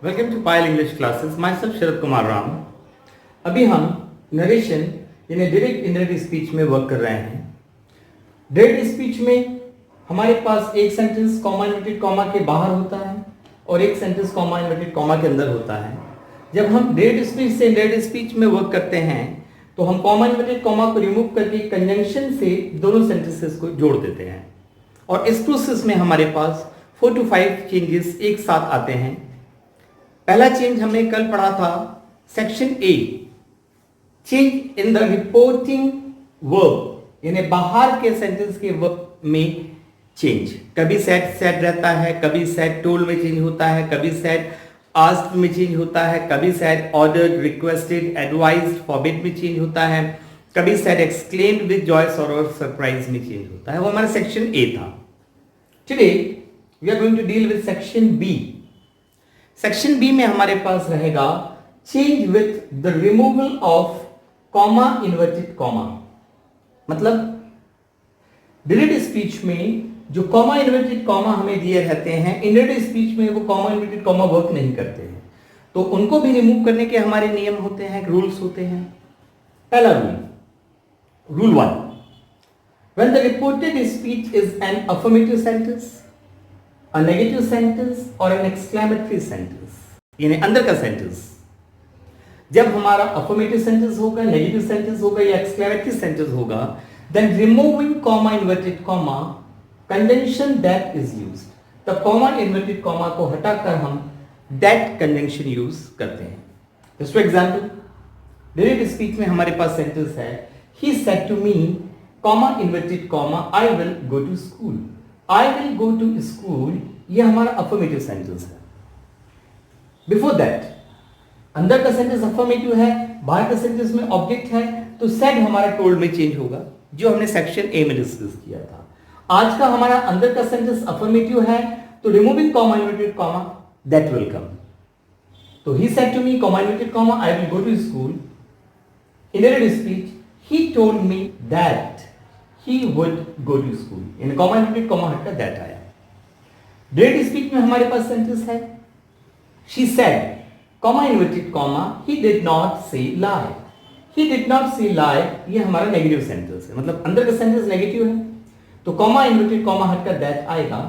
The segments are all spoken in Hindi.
Welcome to Payal English classes. Myself Sharad Kumar Ram. अभी हम नरेशन यानी डायरेक्ट इनडायरेक्ट स्पीच में वर्क कर रहे हैं। डायरेक्ट स्पीच में हमारे पास एक सेंटेंस कॉमा इन्वर्टेड कॉमा के बाहर होता है और एक सेंटेंस कॉमा इन्वर्टेड कॉमा के अंदर होता है। जब हम डायरेक्ट स्पीच से इनडायरेक्ट स्पीच में वर्क करते हैं तो हम कॉमा इन्वर्टेड कॉमा को रिमूव करके कंजंक्शन से दोनों सेंटेंसेस को जोड़ देते हैं और इस प्रोसेस में हमारे पास 4 to 5 चेंजेस एक साथ आते हैं। पहला चेंज हमने कल पढ़ा था section A, change in the reporting verb, यानी बाहर के सेंटेंस के वर्ब में चेंज। कभी सेड सेड रहता है, कभी सेड टोल्ड में चेंज होता है, कभी सेड आस्क्ड में चेंज होता है, कभी said ordered, requested, advised, forbid में चेंज होता है, कभी said exclaimed with joy, sorrow और सरप्राइज में चेंज होता है। वो हमारा सेक्शन ए था। Today we are going to deal with section B. Section B में हमारे पास रहेगा change with the removal of comma inverted comma. मतलब डायरेक्ट स्पीच में जो कॉमा इन्वर्टेड कॉमा हमें दिए रहते हैं, इनडायरेक्ट स्पीच में वो कॉमा इन्वर्टेड कॉमा वर्क नहीं करते हैं, तो उनको भी रिमूव करने के हमारे नियम होते हैं, रूल्स होते हैं। पहला rule 1, when the reported speech is an affirmative sentence, a negative sentence or an exclamatory sentence, यानी अंदर का सेंटेंस जब हमारा अफर्मेटिव सेंटेंस होगा, नेगेटिव सेंटेंस होगा या एक्सक्लेमेटरी सेंटेंस होगा, then removing comma inverted comma conjunction that is used, तो comma inverted comma को हटाकर हम that conjunction यूज करते हैं। Just for example, direct speech में हमारे पास सेंटेंस है he said to me comma inverted comma I will go to school। I will go to school ये हमारा अफर्मेटिव सेंटेंस है। बिफोर दैट अंदर का सेंटेंस अफर्मेटिव है, बाहर का सेंटेंस में ऑब्जेक्ट है, तो सेड हमारा टोल्ड में चेंज होगा, जो हमने सेक्शन ए में डिस्कस किया था। आज का हमारा अंदर का सेंटेंस अफर्मेटिव है, तो removing comma inverted comma that will come. तो he said to me comma inverted comma I will go to school. Indirect speech he told me that he would go to school, इन कॉमा इन्वर्टेड कॉमा हटकर दैट आया। डायरेक्ट स्पीच में हमारे पास सेंटेंस है she said comma inverted comma he did not say lie। he did not say lie ये हमारा नेगेटिव सेंटेंस है, मतलब अंदर का सेंटेंस नेगेटिव है, तो कॉमा इन्वर्टेड कॉमा हटकर दैट आएगा।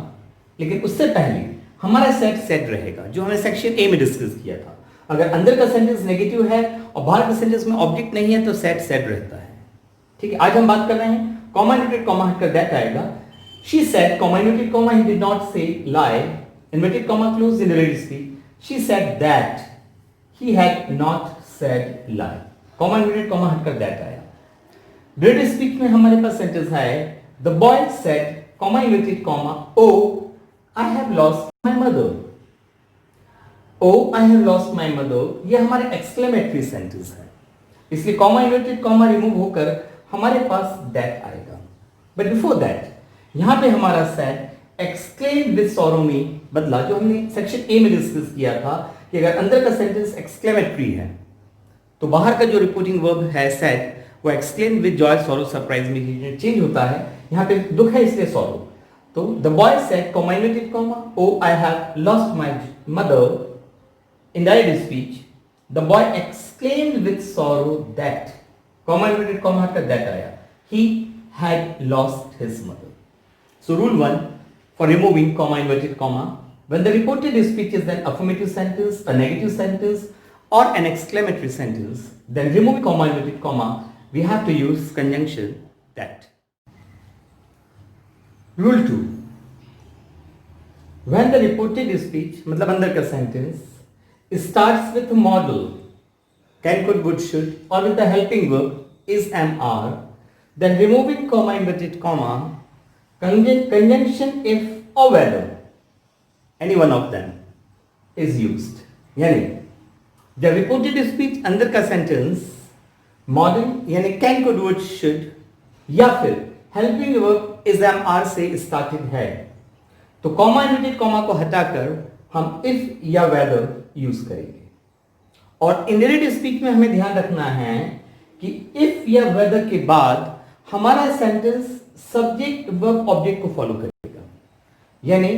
लेकिन उससे पहले हमारा सेड रहेगा, जो हमने सेक्शन ए में डिस्कस किया था। अगर अंदर का सेंटेंस नेगेटिव है और बाहर के सेंटेंस में ऑब्जेक्ट नहीं है तो सेड रहता है। ठीक है, आज हम बात कर रहे हैं कॉमा इन्वर्टेड कॉमा हटकर दैट आएगा। She said, comma inverted comma, he did not say lie, inverted comma close in direct speech. She said that he had not said lie. Comma inverted comma हटकर that आया। direct speech में हमारे पास सेंटेंस है the boy said, comma inverted comma, oh I have lost my mother। oh I have lost my mother ये हमारे एक्सक्लेमेटरी सेंटेंस है, इसलिए कॉमा इन्वर्टेड कॉमा रिमूव होकर हमारे पास that आएगा। बट बिफोर दैट यहां पे हमारा सेड एक्सक्लेम विद सॉरो में बदला, जो हमने सेक्शन ए में डिस्कस किया था कि अगर अंदर का सेंटेंस एक्सक्लेमेटरी है तो बाहर का जो रिपोर्टिंग वर्ब है सेड वो exclaim with joy, sorrow, surprise में चेंज होता है। यहां पे दुख है इसलिए सॉरो। तो the boy said comma inverted comma O I have lost my mother. Indirect speech the boy exclaimed with sorrow that, comma inverted comma हटकर दैट आया, he had lost his mother। So rule 1 for removing comma inverted comma, when the reported speech is an affirmative sentence, a negative sentence or an exclamatory sentence, then remove comma inverted comma, we have to use conjunction that। Rule 2, when the reported speech मतलब अंदर का sentence starts with modal, can, could, would, should or with the helping verb is, am, are, then removing comma inverted comma conjunction if or whether any one of them is used। यानी जब रिपोर्टेड स्पीच अंदर का सेंटेंस मॉडल यानी कैन, कुड, वुड, शुड या फिर helping verb is, am, are से स्टार्टेड है, तो कॉमा इन्वर्टेड कॉमा को हटाकर हम इफ या वेदर यूज करेंगे। और इनडायरेक्ट स्पीच में हमें ध्यान रखना है कि इफ या वेदर के बाद हमारा सेंटेंस सब्जेक्ट वर्ब ऑब्जेक्ट को फॉलो करेगा, यानी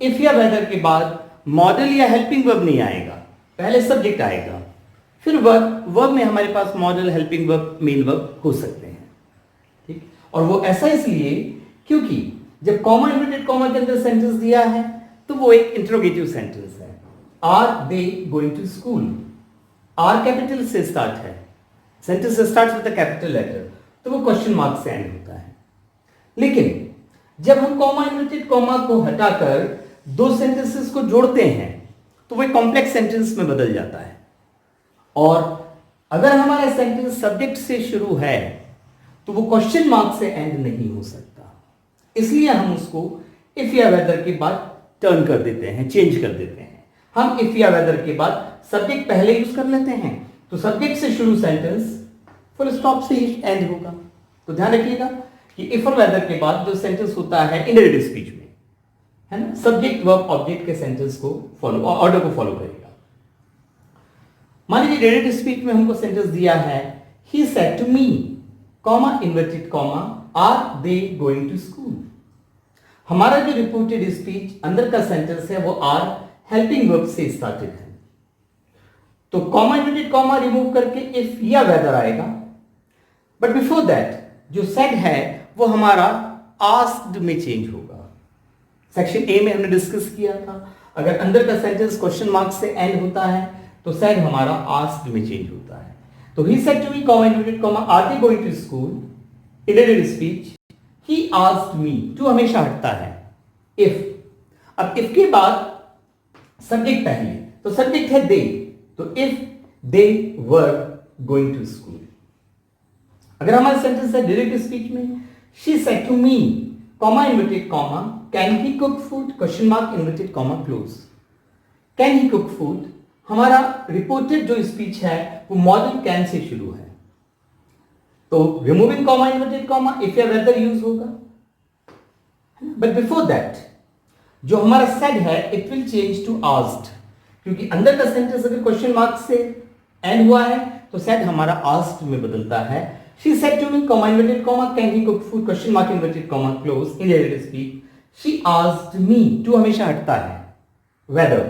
इफ या वेदर के बाद मॉडल या हेल्पिंग वर्ब नहीं आएगा, पहले सब्जेक्ट आएगा, फिर वर्ब। वर्ब में हमारे पास modal, helping verb, main verb हो सकते हैं, ठीक। और वो ऐसा इसलिए क्योंकि जब कॉमा इन्वर्टेड कॉमा के अंदर सेंटेंस दिया है तो वो एक इंट्रोगेटिव सेंटेंस है। Are they going to school, are capital से स्टार्ट है, sentence starts with a capital letter, तो वो क्वेश्चन मार्क से एंड होता है। लेकिन जब हम कॉमा इन्वर्टेड कॉमा को हटाकर दो सेंटेंसेस को जोड़ते हैं तो वो एक कॉम्प्लेक्स सेंटेंस में बदल जाता है। और अगर हमारा सेंटेंस सब्जेक्ट से शुरू है तो वो क्वेश्चन मार्क से एंड नहीं हो सकता, इसलिए हम उसको इफ या वेदर के बाद टर्न कर देते हैं, चेंज कर देते हैं। हम इफ या वेदर के बाद सब्जेक्ट पहले यूज कर लेते हैं, तो सब्जेक्ट से शुरू सेंटेंस फुल स्टॉप से ही एंड होगा। तो ध्यान रखिएगा कि इफ और वेदर के बाद जो सेंटेंस होता है इंडायरेक्ट स्पीच में, है ना, सब्जेक्ट वर्ब ऑब्जेक्ट के सेंटेंस को फॉलो, ऑर्डर को फॉलो करेगा। मान लीजिए डायरेक्ट स्पीच में हमको सेंटेंस दिया है, he said to me, comma inverted comma, are they going to school. हमारा जो रिपोर्टेड स्पीच अंदर का सेंटेंस है वो आर हेल्पिंग वर्ब से स्टार्टेड है, तो कॉमा इन्वर्टेड कॉमा रिमूव करके इफ या वेदर आएगा। बट बिफोर दैट जो सेड है वो हमारा आस्क्ड में चेंज होगा। सेक्शन ए में हमने डिस्कस किया था, अगर अंदर का सेंटेंस क्वेश्चन मार्क से एंड होता है तो सेड हमारा आस्क्ड में चेंज होता है। तो he said to me, comma inverted comma, are they going to school, indirect speech, he asked me, to हमेशा हटता है। इफ, अब इफ के बाद सब्जेक्ट पहले, तो सब्जेक्ट है दे, तो if they were going to school. अगर हमारा सेंटेंस है डायरेक्ट स्पीच में, she said to me, comma inverted comma, can he cook food, question mark inverted comma close. Can he cook food, हमारा रिपोर्टेड जो स्पीच है वो मॉडल कैन से शुरू है, तो removing comma inverted comma if या वेदर यूज होगा। बट बिफोर दैट जो हमारा सेड है it will change to asked, क्योंकि अंदर का सेंटेंस अगर क्वेश्चन मार्क से एंड हुआ है तो सेड हमारा आस्क्ड में बदलता है। She said to me, comma inverted comma, can he cook food, question mark inverted comma close, indirect speech, she asked me, to हमेशा हटता है। वेदर,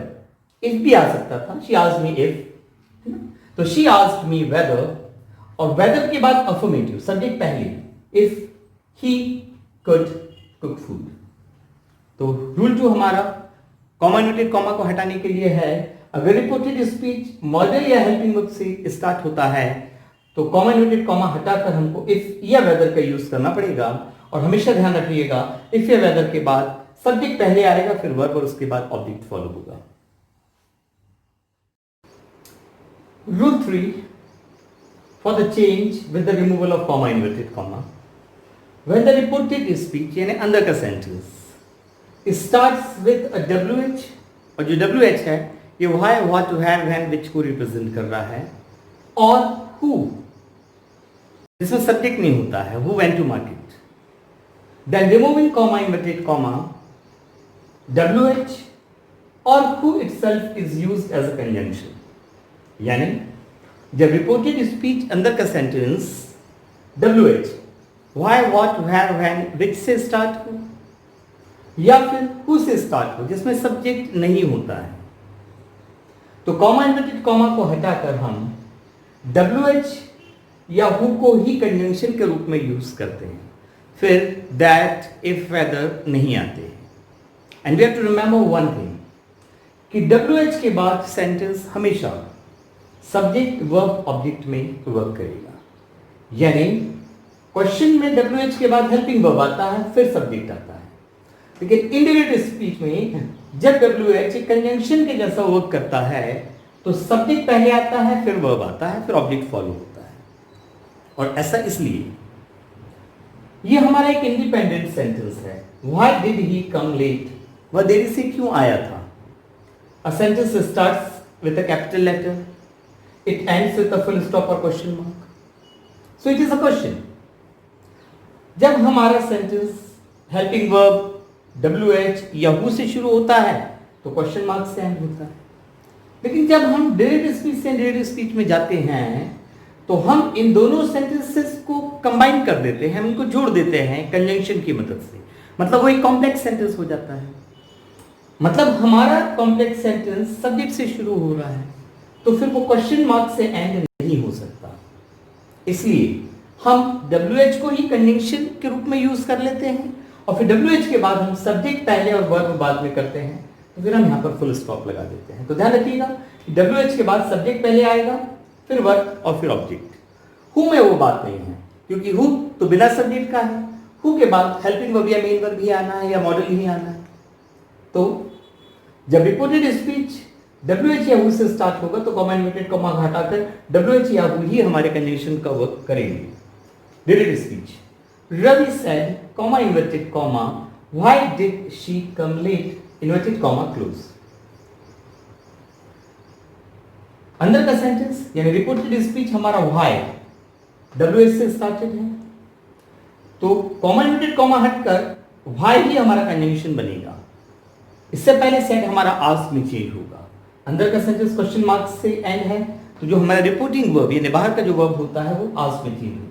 इफ भी आ सकता था, शी आस्क्ड मी इफ, तो शी आस्क्ड मी वेदर, और वेदर के बाद अफर्मेटिव, सब्जेक्ट पहले, if he could cook food. तो रूल 2 हमारा कॉमा इन्वर्टेड कॉमा को हटाने के लिए है, अगर रिपोर्टेड स्पीच मॉडल या हेल्पिंग वर्ब से स्टार्ट होता है तो कॉमा इन्वर्टेड कॉमा हटाकर हमको इफ या वेदर का यूज करना पड़ेगा। और हमेशा ध्यान रखिएगा इफ या वेदर के बाद सब्जेक्ट पहले आएगा, फिर वर्ब, और उसके बाद ऑब्जेक्ट फॉलो होगा। Rule 3 for the change with the removal of comma inverted comma, when the reported speech यानी अंदर का sentence starts with a WH, और जो WH है ये why, what, where, when, which को रिप्रेजेंट कर रहा है, और who जिसमें सब्जेक्ट नहीं होता है, who went to market, then removing comma inverted comma, WH और who itself is used as a conjunction। यानी जब रिपोर्टेड स्पीच अंदर का sentence WH why, what, where, when, which से स्टार्ट हो या फिर हु से स्टार्ट हो जिसमें सब्जेक्ट नहीं होता है, तो कॉमा इन्वर्टेड कॉमा को हटाकर हम WH या हु को ही कंजंक्शन के रूप में यूज करते हैं। फिर दैट, इफ, वेदर नहीं आते। And we have to remember one thing कि WH के बाद सेंटेंस हमेशा सब्जेक्ट वर्ब ऑब्जेक्ट में वर्क करेगा, यानी क्वेश्चन में WH के बाद हेल्पिंग वर्ब आता है, फिर सब्जेक्ट आता है। लेकिन इंडायरेक्ट स्पीच में जब WH कंजंक्शन के जैसा वर्क करता है तो सब्जेक्ट पहले आता है, फिर वर्ब आता है, फिर ऑब्जेक्ट फॉलो होता है। और ऐसा इसलिए ये हमारा एक इंडिपेंडेंट सेंटेंस है। Why did he come late, वह देरी से क्यों आया था। A sentence starts with a capital letter, it ends with a full stop or question mark, so it is a question। जब हमारा सेंटेंस हेल्पिंग वर्ब WH या हु से शुरू होता है तो क्वेश्चन मार्क से एंड होता है। लेकिन जब हम डायरेक्ट स्पीच से इंडायरेक्ट स्पीच में जाते हैं तो हम इन दोनों सेंटेंसेस को कंबाइन कर देते हैं, उनको जोड़ देते हैं कंजंक्शन की मदद से, मतलब वो एक कॉम्प्लेक्स सेंटेंस हो जाता है। मतलब हमारा कॉम्प्लेक्स सेंटेंस सब्जेक्ट से शुरू हो रहा है, तो फिर वो क्वेश्चन मार्क से एंड नहीं हो सकता। इसलिए हम WH को ही कंजंक्शन के रूप में यूज कर लेते हैं और फिर WH के बाद हम सब्जेक्ट पहले और वर्ब बाद में करते हैं, तो फिर हम यहाँ पर फुल स्टॉप लगा देते हैं। तो ध्यान रखिएगा कि WH के बाद सब्जेक्ट पहले आएगा, फिर वर्ब और फिर ऑब्जेक्ट। हु में वो बात नहीं है, क्योंकि हु तो बिना सब्जेक्ट का है। हु के बाद हेल्पिंग वर्ब या मेन वर्ब ही आना है या मॉडल ही आना है। तो जब रिपोर्टेड स्पीच WH या हु से स्टार्ट होगा तो कॉमा इन्वर्टेड कॉमा हटाकर WH या हु ही हमारे कंजंक्शन का वर्क करेंगे। Direct speech. Ravi said, comma inverted comma, why did she come late? Inverted comma close. अंदर का सेंटेंस यानी रिपोर्टेड स्पीच हमारा why WH से स्टार्टेड है, तो कॉमा इन्वर्टेड कॉमा हटकर why ही हमारा कंजंक्शन बनेगा। इससे पहले सेट हमारा आस्क में चेंज होगा। अंदर का सेंटेंस क्वेश्चन मार्क से एंड है, तो जो हमारा रिपोर्टिंग वर्ब यानी बाहर का जो वर्ब होता है वो आस्क में चेंज होता है।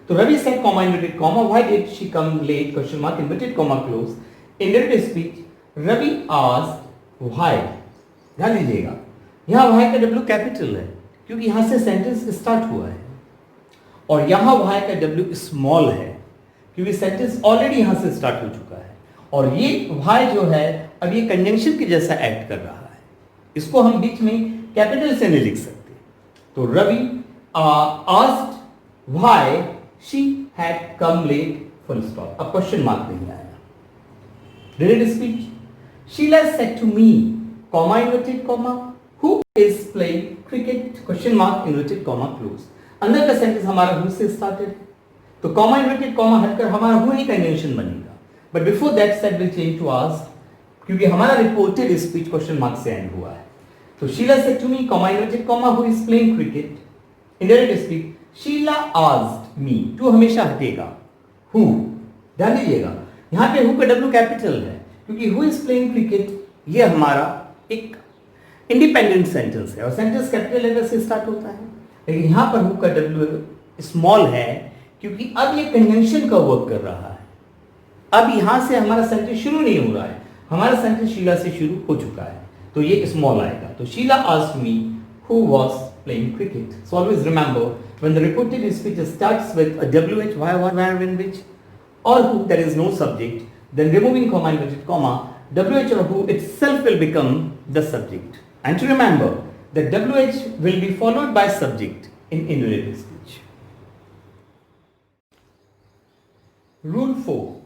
तो Ravi said comma inverted comma why did she come late question mark inverted comma close in direct speech Ravi asked why। ध्यान दीजिएगा यहाँ why का W कैपिटल है क्योंकि यहाँ से सेंटेंस स्टार्ट हुआ है, और यहाँ why का W स्मॉल है क्योंकि सेंटेंस ऑलरेडी यहाँ से स्टार्ट हो चुका है, और ये why जो है अब ये कंजंक्शन के जैसा एक्ट कर रहा है। इसको हम बीच में कैपिटल से नहीं लिख सकते। तो Ravi asked why she had come late full stop। अब क्वेश्चन मार्क नहीं आया। Direct speech Sheila said to me comma inverted comma who is playing cricket question mark inverted comma close। अंदर का सेंटेंस हमारा who से स्टार्टेड, तो comma inverted comma हटकर हमारा who ही कंजंक्शन बनेगा। But before that said will change to ask क्योंकि हमारा रिपोर्टेड स्पीच क्वेश्चन मार्क से एंड हुआ है। तो Sheila said to me comma inverted comma who is playing cricket in direct speech Sheela asked me, to हमेशा हटेगा। हु ध्यान दीजिएगा यहाँ पे हु का W कैपिटल है क्योंकि हु इज प्लेइंग क्रिकेट ये हमारा एक इंडिपेंडेंट सेंटेंस है और सेंटेंस कैपिटल लेटर से स्टार्ट होता है, लेकिन यहाँ पर हु का W स्मॉल है क्योंकि अब ये कंजंक्शन का वर्क कर रहा है। अब यहाँ से हमारा सेंटेंस शुरू नहीं हो रहा है, हमारा सेंटेंस शीला से शुरू हो चुका है, तो ये स्मॉल आएगा। तो Sheela asked me who was playing cricket। So always remember when the reported speech starts with a WH, why, where, when, which or who, there is no subject, then removing comma inverted comma, WH or who itself will become the subject. And to remember that WH will be followed by subject in indirect speech. Rule 4.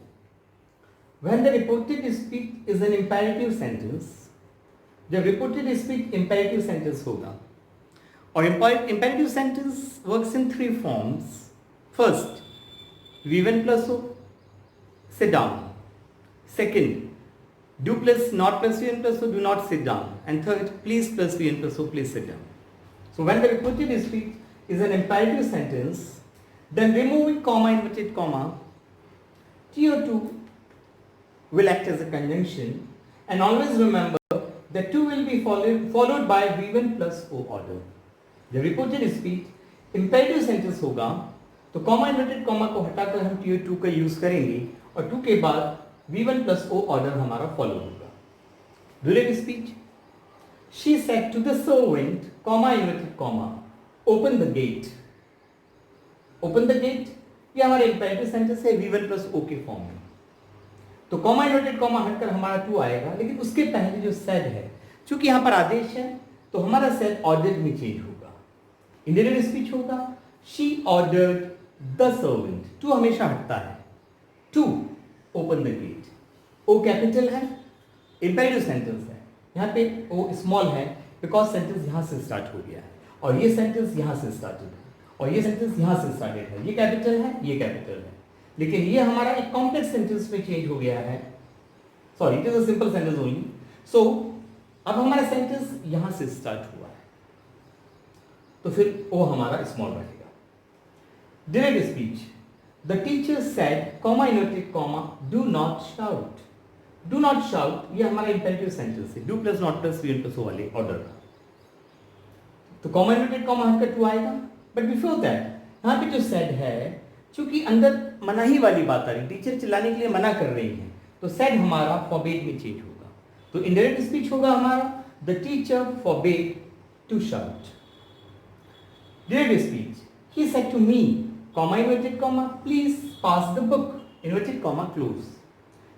When the reported speech is an imperative sentence, जब reported speech imperative sentence होगा, और imperative sentence works in 3 forms. First, V1 plus O, sit down. Second, do plus not plus V1 plus O, do not sit down. And third, please plus V1 plus O, please sit down. So when the reported speech is an imperative sentence, then removing comma inverted comma, TO2 will act as a conjunction, and always remember that 2 will be followed by V1 plus O order. जब रिपोर्टेड स्पीच इंपेरेटिव सेंटेंस होगा तो कॉमा इन्वर्टेड कॉमा को हटाकर हम TO2 का यूज करेंगे और 2 के बाद V1 plus O ऑर्डर हमारा फॉलो होगा। Direct speech she said to the servant comma inverted comma open the gate। open the gate ये हमारा इंपेरेटिव सेंटेंस है V1 plus O के फॉर्म में, तो कॉमा इन्वर्टेड कॉमा हटकर हमारा 2 आएगा, लेकिन उसके पहले जो said है चूंकि यहाँ पर आदेश है तो हमारा said ऑर्डर में चेंज होगा। इंडिरेक्ट स्पीच होगा she ordered the servant, to हमेशा हटता है, to open the gate। O capital है, इंपेरेटिव सेंटेंस है, यहाँ पे O स्मॉल है बिकॉज सेंटेंस यहाँ से स्टार्ट हो गया है, और ये सेंटेंस यहाँ से स्टार्टेड है, और ये सेंटेंस यहाँ से स्टार्टेड है। ये कैपिटल है, ये कैपिटल है, लेकिन ये हमारा एक कॉम्प्लेक्स सेंटेंस में चेंज हो गया है। Sorry, it is a simple sentence only. So अब हमारा सेंटेंस यहाँ से स्टार्ट हुआ है, तो फिर ओ हमारा स्मॉल रहेगा। Direct speech the teacher said comma inverted comma do not shout. Do not shout ये हमारा इंपेरेटिव सेंटेंस है, do plus not plus V plus O वाले ऑर्डर का, तो कॉमा इन्वर्टेड कॉमा हटकर टू आएगा। बट बिफोर दैट यहाँ पे जो सेड है चूंकि अंदर मनाही वाली बात आ रही, टीचर चिल्लाने के लिए मना कर रही है, तो सेड हमारा फॉरबेड में चेंज होगा। तो इनडायरेक्ट स्पीच होगा हमारा the teacher forbade to shout. During speech, he said to me, comma inverted comma, please pass the book, inverted comma close.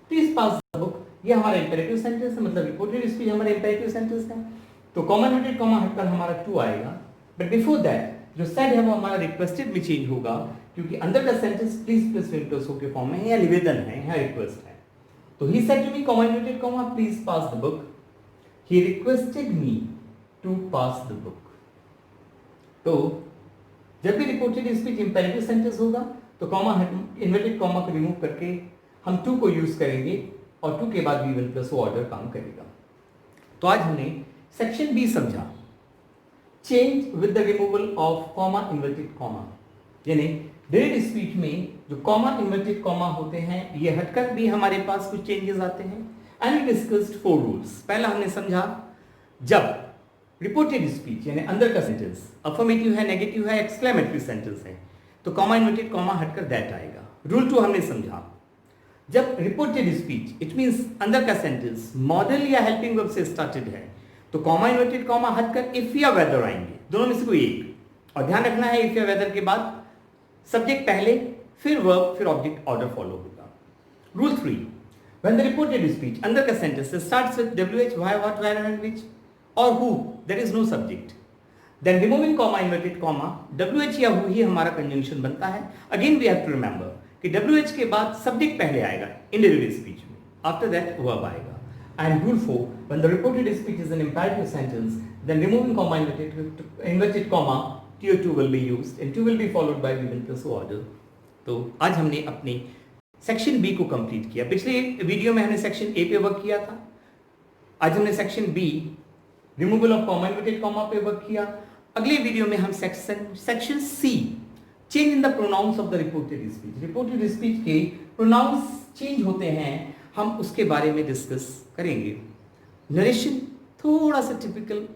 Please pass the book, ये हमारा imperative sentence है, मतलब reported speech हमारा imperative sentence है, तो comma inverted comma हटकर हमारा to आएगा. But before that, जो said है वो हमारा requested में change होगा, क्योंकि अंदर का sentence please plus filters के फॉर्म में है या निवेदन है या request है. तो he said to me, comma inverted comma, please pass the book. He requested me to pass the book. तो जब भी रिपोर्टेड स्पीच इंपेरेटिव सेंटेंस होगा तो कॉमा इन्वर्टेड कॉमा को रिमूव करके हम टू को यूज करेंगे और टू के बाद वी वन प्लस ऑर्डर काम करेगा. तो आज हमने सेक्शन बी समझा, change with the removal of comma inverted comma, यानी डायरेक्ट स्पीच में जो कॉमा इन्वर्टेड कॉमा होते हैं ये हटकर भी हमारे पास कुछ चेंजेस आते हैं. And we discussed 4 rules. पहला हमने समझा जब रिपोर्टेड स्पीच यानी अंदर का सेंटेंस अफर्मेटिव है, नेगेटिव है, एक्सक्लेमेटरी सेंटेंस है तो कॉमा इन्वर्टेड कॉमा हटकर दैट आएगा. रूल 2 हमने समझा जब रिपोर्टेड स्पीच इट मींस अंदर का सेंटेंस मॉडल या हेल्पिंग वर्ब से स्टार्टेड है तो कॉमा इन्वर्टेड कॉमा हटकर इफ या वेदर आएंगे, दोनों में से कोई एक. और ध्यान रखना है इफ या वेदर के बाद सब्जेक्ट पहले फिर वर्ब फिर ऑब्जेक्ट ऑर्डर फॉलो होगा. Rule 3, when the reported speech under the sentence starts with wh, why, what, where and which or who, there is no subject, then removing comma inverted comma wh या who ही हमारा conjunction बनता है. Again we have to remember कि wh के बाद subject पहले आएगा indirect speech में, after that verb आएगा. And rule 4, when the reported speech is an imperative sentence then removing comma inverted comma tier 2 will be used and 2 will be followed by given plus order. तो आज हमने अपने सेक्शन बी को कंप्लीट किया. पिछले वीडियो में हमने सेक्शन ए पे वर्क किया था, आज हमने section B removal of comma inverted comma पे वर्क किया. अगले वीडियो में हम section C change in the pronouns of the reported speech, reported speech के प्रोनाउंस चेंज होते हैं, हम उसके बारे में डिस्कस करेंगे. नरेशन थोड़ा सा टिपिकल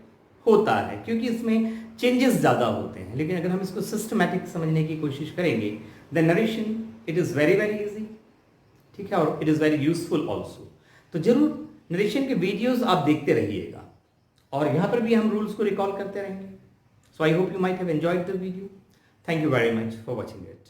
होता है क्योंकि इसमें चेंजेस ज़्यादा होते हैं, लेकिन अगर हम इसको सिस्टमैटिक समझने की कोशिश करेंगे the narration it is very very easy, ठीक है, और it is very useful also. तो जरूर नरेशन के वीडियोस आप देखते रहिएगा और यहाँ पर भी हम रूल्स को रिकॉल करते रहेंगे. So I hope you might have enjoyed the video. Thank you very much for watching it.